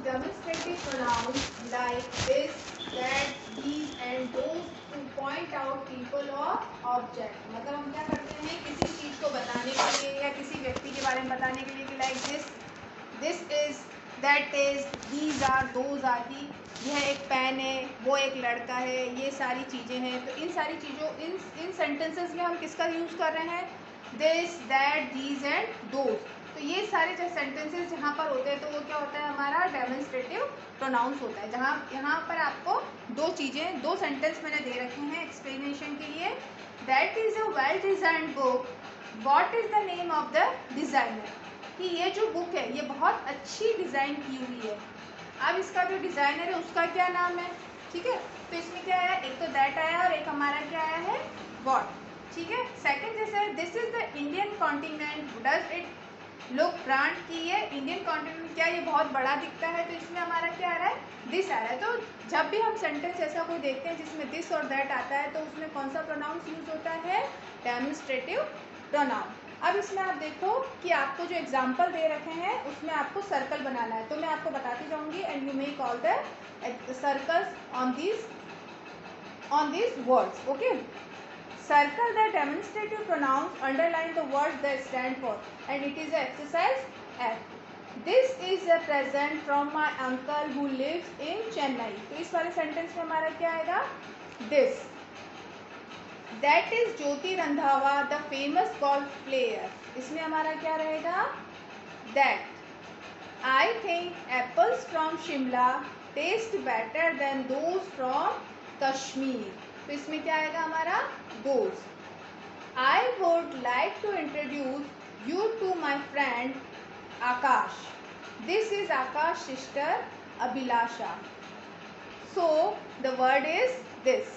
demonstrative pronouns like this, that, these and those to point out people or object. मतलब हम क्या करते हैं किसी चीज को बताने के लिए या किसी व्यक्ति के बारे में बताने के लिए कि like this is, that is, these are, those are की, यह एक पेन है, वो एक लड़का है, ये सारी चीज़ें हैं. तो इन सारी चीज़ों इन सेंटेंसेस में हम किसका यूज़ कर रहे हैं? This, that, these and those. तो ये सारे जो सेंटेंसेस जहाँ पर होते हैं तो वो क्या होता है? हमारा डेमोन्स्ट्रेटिव प्रोनाउंस होता है. जहाँ यहाँ पर आपको दो चीज़ें, दो सेंटेंस मैंने दे रखे हैं एक्सप्लेनेशन के लिए. That is a well designed book. What is the name of the designer? कि ये जो बुक है ये बहुत अच्छी डिज़ाइन की हुई है. अब इसका जो डिज़ाइनर है उसका क्या नाम है? ठीक है, तो इसमें क्या आया? एक तो दैट आया और एक हमारा क्या आया है? व्हाट. ठीक है. सेकंड जैसे this is the Indian continent, does it look brand, की ये इंडियन कॉन्टिनेंट, क्या ये बहुत बड़ा दिखता है? तो इसमें हमारा क्या आ रहा है? दिस आ रहा है. तो जब भी हम सेंटेंस ऐसा कोई देखते हैं जिसमें दिस और दैट आता है तो उसमें कौन सा प्रोनाउंस यूज होता है? Demonstrative pronoun. अब इसमें आप देखो कि आपको जो एग्जाम्पल दे रखे हैं उसमें आपको सर्कल बनाना है. तो मैं आपको बताती जाऊंगी and you make all the circles on these words. Okay. Circle the demonstrative pronouns, underline the words they stand for, and it is exercise F. This is a present from my uncle who lives in Chennai. तो इस वाले sentence में हमारा क्या आएगा? This. That is Jyoti Randhawa, the famous golf player. इसमें हमारा क्या रहेगा? That. I think apples from Shimla taste better than those from Kashmir. तो इसमें क्या आएगा हमारा? Those. I would like to introduce you to my friend Akash. This is Akash's sister Abhilasha. So the word is this.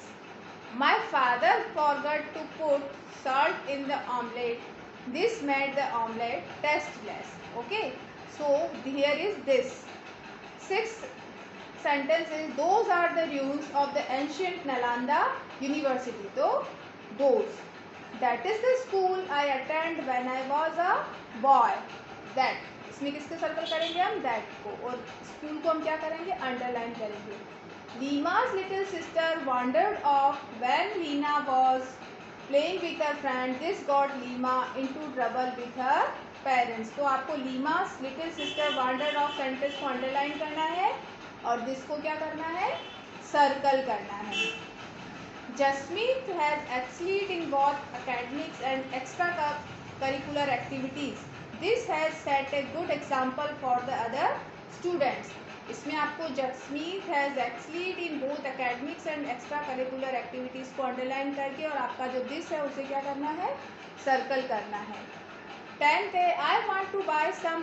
My father forgot to put salt in the omelette. This made the omelette tasteless. Okay. So here is this. Sixth sentence is those are the ruins of the ancient Nalanda University. So those. That is the school I attended when I was a boy. That. इसमें किसके circle करेंगे हम? That को. और school को हम क्या करेंगे? अंडरलाइन करेंगे. Lima's little sister wandered off when Lina was playing with her friend. This got Lima into trouble with her parents. तो आपको Lima's little sister wandered off sentence को अंडरलाइन करना है और दिस को क्या करना है? सर्कल करना है. Jasmeet has excelled in both academics and extracurricular activities. This has set a good example for the other students. इसमें आपको Jasmeet has excelled in both academics and extracurricular activities को अंडरलाइन करके और आपका जो दिस है उसे क्या करना है? सर्कल करना है. 10th है I want to buy some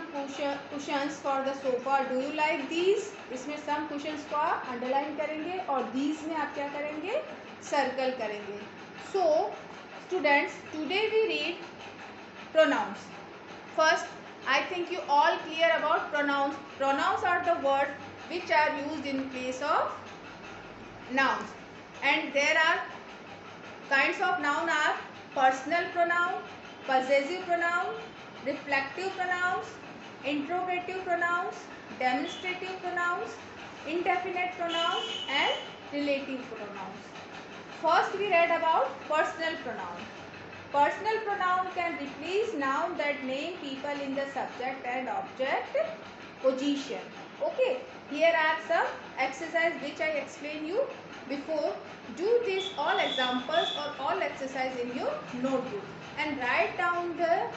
cushions for the sofa. Do you like these? इसमें some cushions को अंडरलाइन करेंगे और these में आप क्या करेंगे? सर्कल करेंगे. So students, today we read pronouns. First, I think you all clear about pronouns. Pronouns are the words which are used in place of nouns, and there are kinds of noun are personal pronoun, possessive pronoun, reflective pronouns, interrogative pronouns, demonstrative pronouns, indefinite pronouns and relative pronouns. First we read about personal pronoun. Personal pronoun can replace noun that name people in the subject and object position. Okay, here are some exercise which I explained you before. Do this all examples or all exercise in your notebook and write down the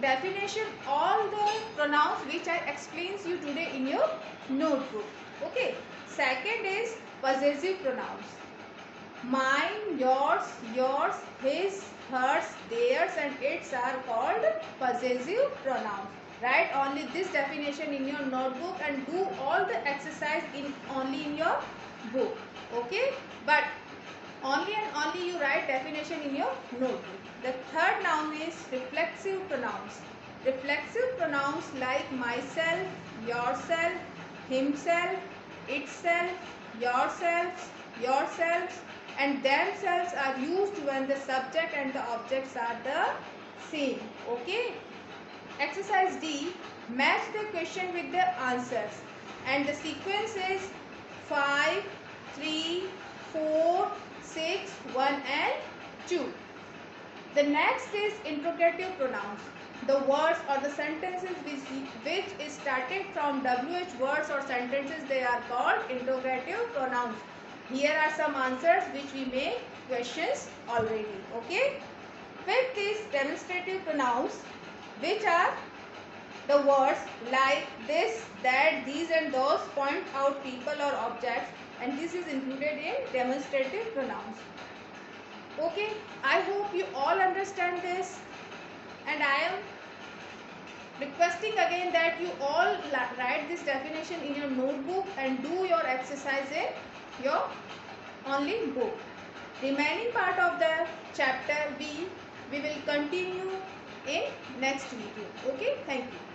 definition all the pronouns which I explains you today in your notebook. Okay. Second is possessive pronouns. Mine, yours, his, hers, theirs and its are called possessive pronouns. Write only this definition in your notebook and do all the exercise only in your book. Okay, but only and only you write definition in your notebook. The third noun is reflexive pronouns. Reflexive pronouns like myself, yourself, himself, itself, yourselves and themselves are used when the subject and the objects are the same. Okay. Exercise D. Match the question with the answers and the sequence is 5, 3, 4, 6, 1 and 2. The next is interrogative pronouns. The words or the sentences which is started from WH words or sentences, they are called interrogative pronouns. Here are some answers which we make questions already. Okay. Fifth is demonstrative pronouns, which are the words like this, that, these and those point out people or objects, and this is included in demonstrative pronouns. Okay, I hope you all understand this, and I am requesting again that you all write this definition in your notebook and do your exercise in your online book. Remaining part of the chapter B, we will continue in next video. Okay, thank you.